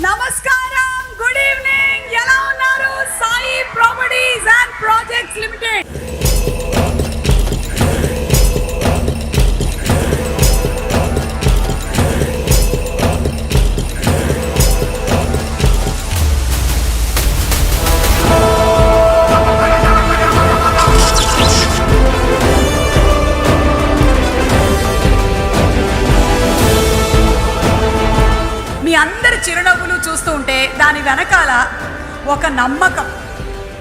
నమస్కారం, good evening. ఎలా ఉన్నారు? Sai properties and projects limited అందరి చిరునవ్వులు చూస్తూ ఉంటే దాని వెనకాల ఒక నమ్మకం,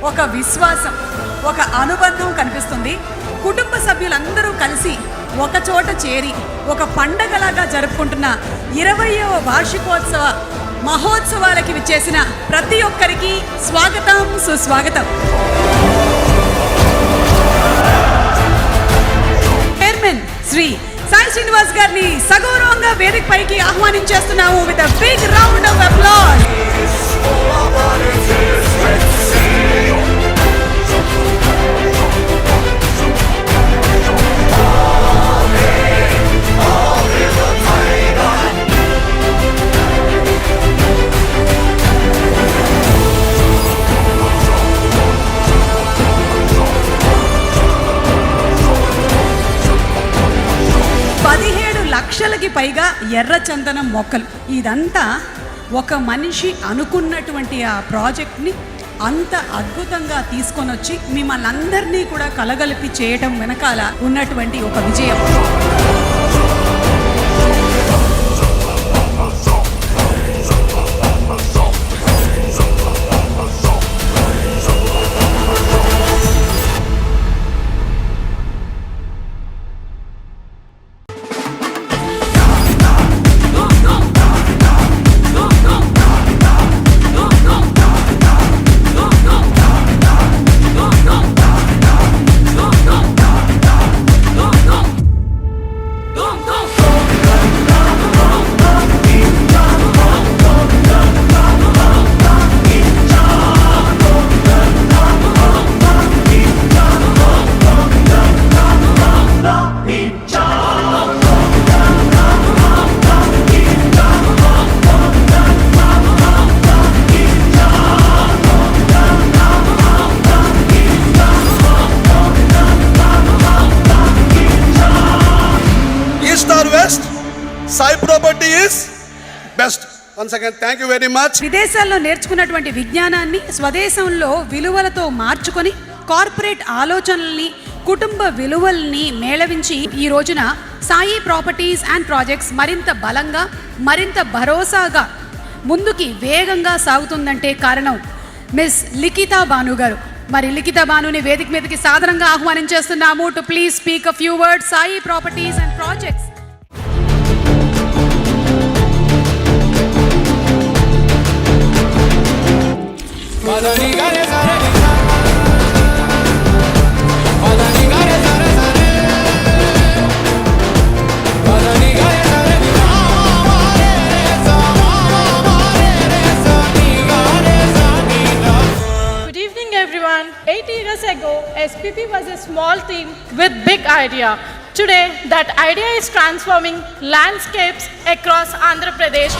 ఒక విశ్వాసం, ఒక అనుబంధం కనిపిస్తుంది. కుటుంబ సభ్యులందరూ కలిసి ఒక చోట చేరి ఒక పండగలాగా జరుపుకుంటున్న 20వ వార్షికోత్సవ మహోత్సవాలకి విచ్చేసిన ప్రతి ఒక్కరికి స్వాగతం, సుస్వాగతం. చైర్మన్ శ్రీ సాయి శ్రీనివాస్ గారిని సగౌరవంగా వేదిక పైకి ఆహ్వానించేస్తున్నాము with a big round of applause. లక్షలకి పైగా ఎర్ర చందనం మొక్కలు. ఇదంతా ఒక మనిషి అనుకున్నటువంటి ఆ ప్రాజెక్ట్ని అంత అద్భుతంగా తీసుకొని వచ్చి మిమ్మల్ని అందరినీ కూడా కలగలిపి చేయటం వెనకాల ఉన్నటువంటి ఒక విజయం. Sai Property is best. Once again, thank you very much. విదేశాల్లో నేర్చుకున్నటువంటి విజ్ఞానాన్ని స్వదేశంలో విలువలతో మార్చుకొని కార్పొరేట్ ఆలోచనల్ని, కుటుంబ విలువల్ని మేళవించి ఈ రోజున సాయి ప్రాపర్టీస్ అండ్ ప్రాజెక్ట్స్ మరింత బలంగా, మరింత భరోసాగా ముందుకి వేగంగా సాగుతుందంటే కారణం మిస్ లిఖితా బాను గారు. మరి లిఖితా బానుని వేదిక మీదకి సాదరంగా ఆహ్వానించేస్తున్నాము to please speak a few words Sai properties and Projects. Ago, SPP was a small team with big idea. Today, that idea is transforming landscapes across Andhra Pradesh.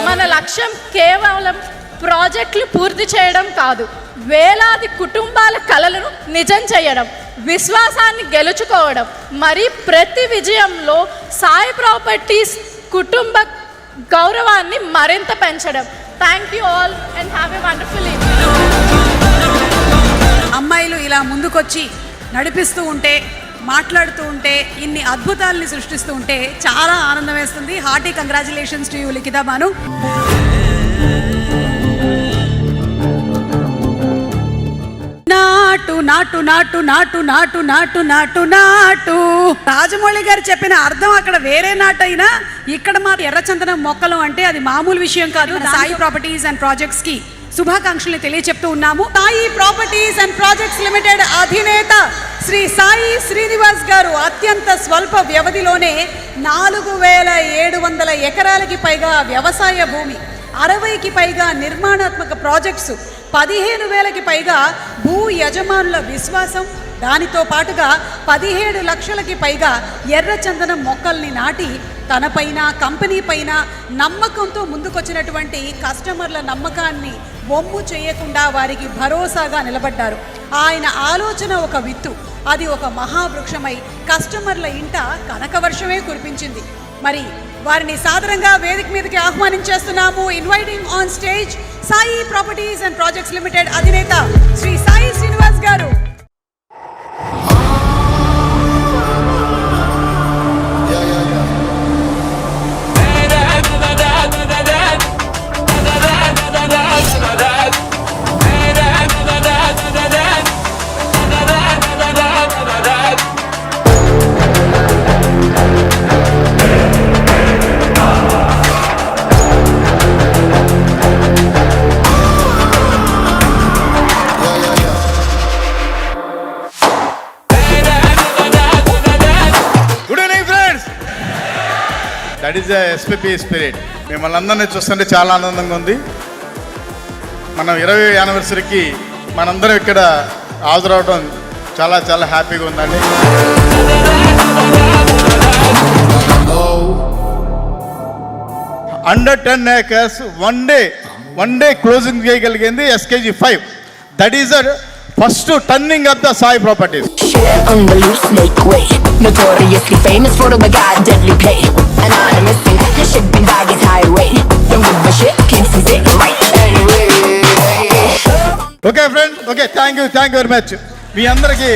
మన లక్ష్యం కేవలం ప్రాజెక్టులు పూర్తి చేయడం కాదు, వేలాది కుటుంబాల కలలను నిజం చేయడం, విశ్వాసాన్ని గెలుచుకోవడం, మరి ప్రతి విజయంలో సాయి ప్రాపర్టీస్ కుటుంబ గౌరవాన్ని మరింత పెంచడం. Thank you all and have a wonderful evening. అమ్మాయిలు ఇలా ముందుకొచ్చి నడిపిస్తూ ఉంటే, మాట్లాడుతూ ఉంటే, ఇన్ని అద్భుతాలని సృష్టిస్తూ ఉంటే చాలా ఆనందం వేస్తుంది. Hearty congratulations to you Likhita Banu. నాటు నాటు నాటు నాటు నాటు నాటు నాటు నాటు రాజమౌళి గారు చెప్పిన అర్థం అక్కడ వేరే నాటు అయినా ఇక్కడ మా ఎర్రచందనం మొక్కలు అంటే అది మామూలు విషయం కాదు. సాయి ప్రాపర్టీస్ అండ్ ప్రాజెక్ట్స్ కి శుభాకాంక్షలు తెలియచెప్తూ ఉన్నాము. Sai properties and projects limited అధినేత శ్రీ సాయి శ్రీనివాస్ గారు అత్యంత స్వల్ప వ్యవధిలోనే 4700 ఎకరాలకి పైగా వ్యవసాయ భూమి, 60కి పైగా నిర్మాణాత్మక ప్రాజెక్ట్స్, 15,000కి పైగా భూ యజమానుల విశ్వాసం, దానితో పాటుగా 17 లక్షలకి పైగా ఎర్రచందనం మొక్కల్ని నాటి తనపైన కంపెనీ పైన నమ్మకంతో ముందుకొచ్చినటువంటి కస్టమర్ల నమ్మకాన్ని వమ్ము చేయకుండా వారికి భరోసాగా నిలబడ్డారు. ఆయన ఆలోచన ఒక విత్తు, అది ఒక మహావృక్షమై కస్టమర్ల ఇంట కనకవర్షమే కురిపించింది. మరి వారిని సాదరంగా వేదిక మీదకి ఆహ్వానించేస్తున్నాము. Inviting on stage Sai properties and projects limited అధినేత Shri Sai Srinivas garu. That is the SPP spirit. మిమ్మల్ని అందరినీ చూస్తుంటే చాలా ఆనందంగా ఉంది. మనం 20వ యానివర్సరీకి మనందరం ఇక్కడ హాజరవడం చాలా చాలా హ్యాపీగా ఉందండి. Under 10 acres one day closing చేయగలిగింది SKG 5. That is the first turning of the Sai properties. Shit on the loose, make way. Notoriously famous for the god deadly play. Anonymous and you should be by his highway. Don't give a shit, keeps him sitting right anyway. Okay friends, okay thank you very much. మీ అందరికీ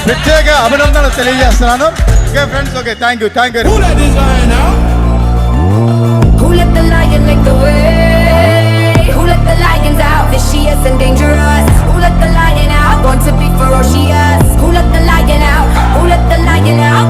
ప్రత్యేక అభినందనలు తెలియజేస్తున్నాను. Okay friends, okay thank you very much. Who let the lion lick the way? Who let the lions out? Vicious and dangerous. Who let the lion out? Born to be ferocious. Who let the lion out? Who let the lion out?